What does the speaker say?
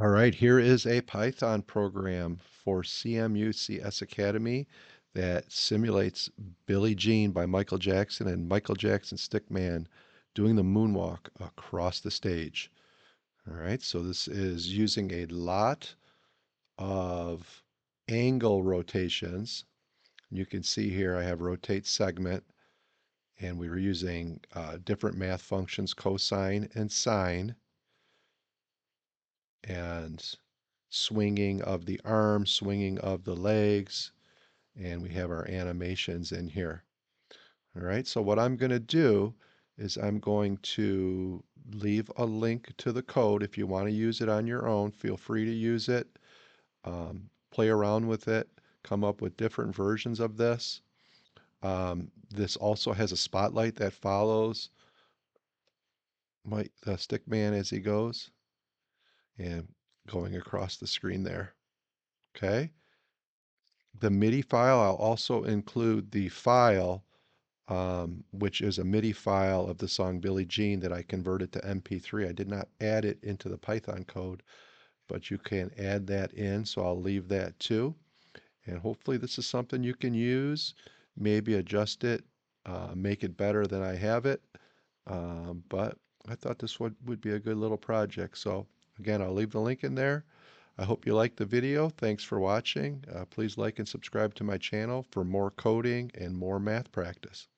All right, here is a Python program for CMU CS Academy that simulates Billie Jean by Michael Jackson and Michael Jackson Stickman doing the moonwalk across the stage. All right, so this is using a lot of angle rotations. You can see here I have rotate segment, and we were using different math functions, cosine and sine, and swinging of the arms, swinging of the legs, and we have our animations in here. All right, so what I'm going to do is I'm going to leave a link to the code. If you want to use it on your own, feel free to use it. Play around with it, come up with different versions of this. This also has a spotlight that follows the Stickman as he goes and going across the screen there. Okay. The MIDI file, I'll also include the file, which is a MIDI file of the song Billie Jean that I converted to MP3. I did not add it into the Python code, but you can add that in, so I'll leave that too. And hopefully this is something you can use, maybe adjust it, make it better than I have it. But I thought this would be a good little project. So again, I'll leave the link in there. I hope you liked the video. Thanks for watching. Please like and subscribe to my channel for more coding and more math practice.